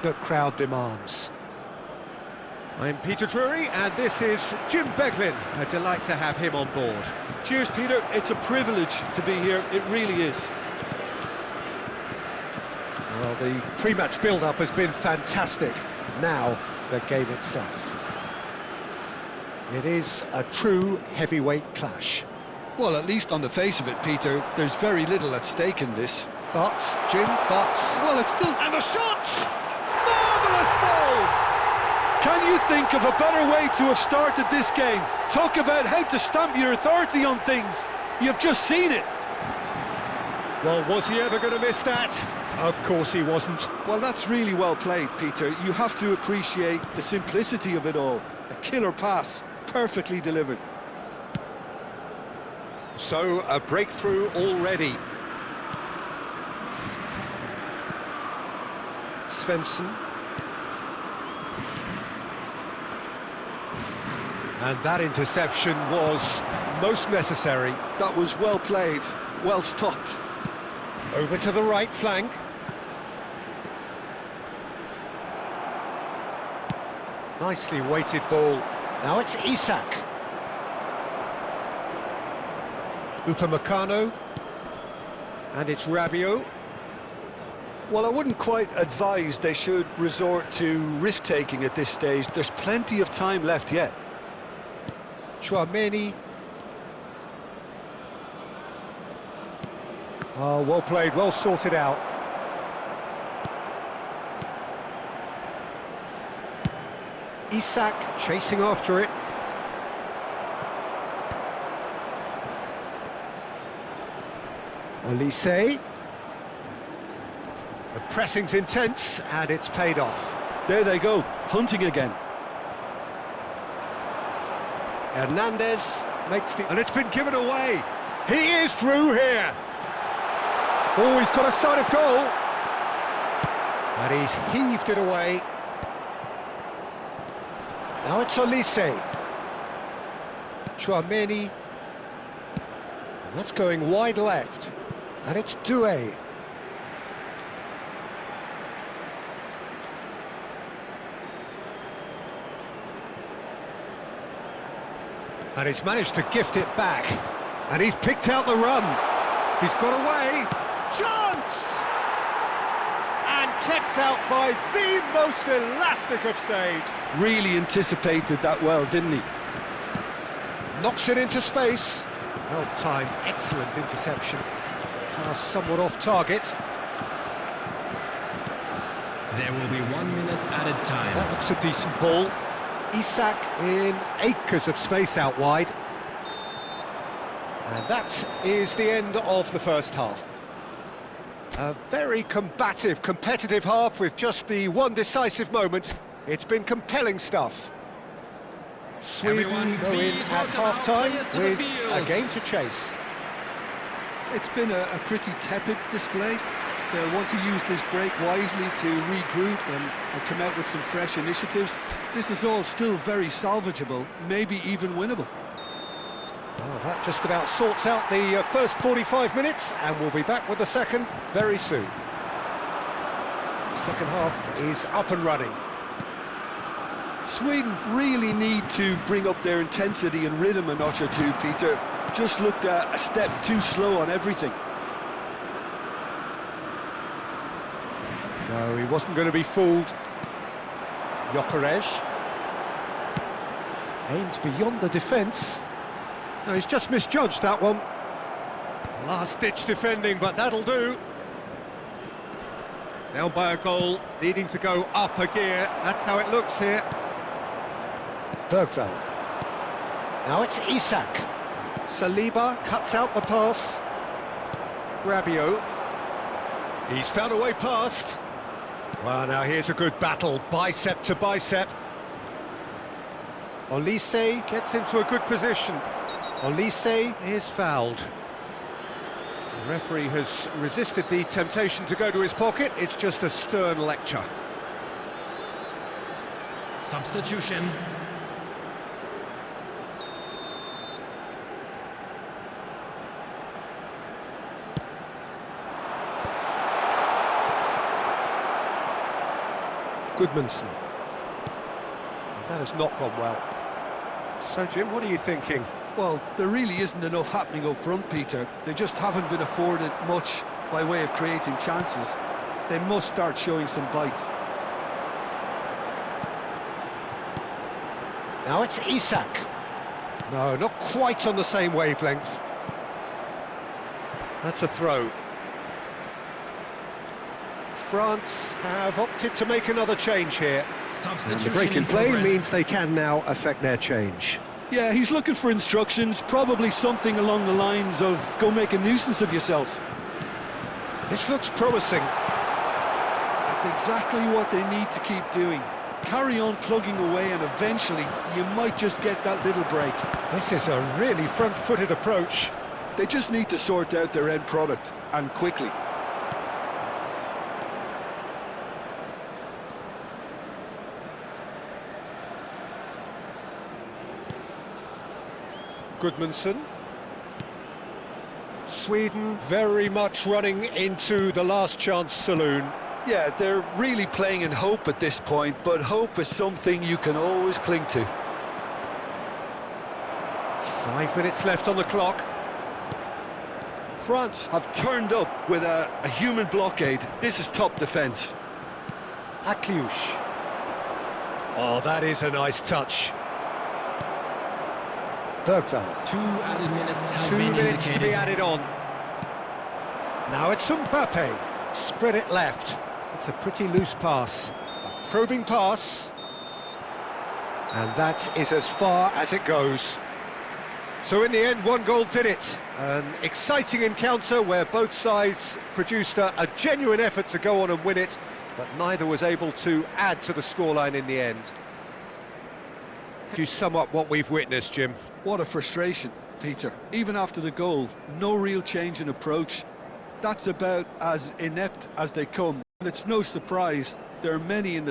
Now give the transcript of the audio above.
passionate crowd demands. I'm Peter Drury, and this is Jim Beglin. A delight to have him on board. Cheers, Peter. It's a privilege to be here. It really is. Well, the pre-match build-up has been fantastic. Now, the game itself. It is a true heavyweight clash. Well, at least on the face of it, Peter, there's very little at stake in this. But, Jim, Well, it's still... And the shot! Marvellous goal! Can you think of a better way to have started this game? Talk about how to stamp your authority on things. You've just seen it. Well, was he ever going to miss that? Of course he wasn't. Well, that's really well played, Peter. You have to appreciate the simplicity of it all. A killer pass, perfectly delivered. So, a breakthrough already. Svensson. And that interception was most necessary. That was well played, well stopped. Over to the right flank. Nicely weighted ball. Now it's Isak. Upamecano. And it's Rabiot. Well, I wouldn't quite advise they should resort to risk-taking at this stage. There's plenty of time left yet. Tchouaméni. Oh, well played, well sorted out. Isak chasing after it. Olise. The pressing's intense, and it's paid off. There they go, hunting again. Hernandez makes the... And it's been given away. He is through here. Oh, he's got a sight of goal. And he's heaved it away. Now it's Olise. Tchouaméni. And that's going wide left. And it's Doué. And he's managed to gift it back. And he's picked out the run. He's got away. Chance! And kept out by the most elastic of saves. Really anticipated that well, didn't he? Knocks it into space. Well timed, excellent interception. Pass somewhat off target. There will be 1 minute added time. That looks a decent ball. Isak in acres of space out wide. And that is the end of the first half. A very combative, competitive half with just the one decisive moment. It's been compelling stuff. Sweden go in at half-time with a game to chase. It's been a pretty tepid display. They'll want to use this break wisely to regroup and come out with some fresh initiatives. This is all still very salvageable, maybe even winnable. Well, that just about sorts out the first 45 minutes, and we'll be back with the second very soon. The second half is up and running. Sweden really need to bring up their intensity and rhythm a notch or two, Peter. Just looked a step too slow on everything. No, he wasn't going to be fooled. Gyökeres aimed beyond the defence. No, he's just misjudged that one. Last-ditch defending, but that'll do. Down by a goal, needing to go up a gear. That's how it looks here. Bergvall. Now it's Isak. Saliba cuts out the pass. Rabiot. He's found a way past. Well, now here's a good battle, bicep to bicep. Olise Gets into a good position. Olise Is fouled. The referee has resisted the temptation to go to his pocket. It's just a stern lecture. Substitution. Goodmanson. That has not gone well. So, Jim, what are you thinking? Well, there really isn't enough happening up front, Peter. They just haven't been afforded much by way of creating chances. They must start showing some bite. Now it's Isak. No, not quite on the same wavelength. That's a throw. France have opted to make another change here. And Substitution the break in play progress. means they can now affect their change. Yeah, he's looking for instructions, probably something along the lines of, go make a nuisance of yourself. This looks promising. That's exactly what they need to keep doing. Carry on plugging away and eventually you might just get that little break. This is a really front-footed approach. They just need to sort out their end product, and quickly. Goodmanson. Sweden very much running into the last chance saloon. Yeah, they're really playing in hope at this point, but hope is something you can always cling to. 5 minutes left on the clock. France have turned up with a human blockade. This is top defence. Akliush. Oh, that is a nice touch. Bergvall. 2 added minutes have 2 been minutes to be indicated. added on. Now it's Mbappe. Spread it left. It's a pretty loose pass. A probing pass. And that is as far as it goes. So in the end, one goal did it. An exciting encounter where both sides produced a genuine effort to go on and win it, but neither was able to add to the scoreline in the end. Do you sum up what we've witnessed, Jim? What a frustration, Peter. Even after the goal, no real change in approach. That's about as inept as they come. And it's no surprise there are many in the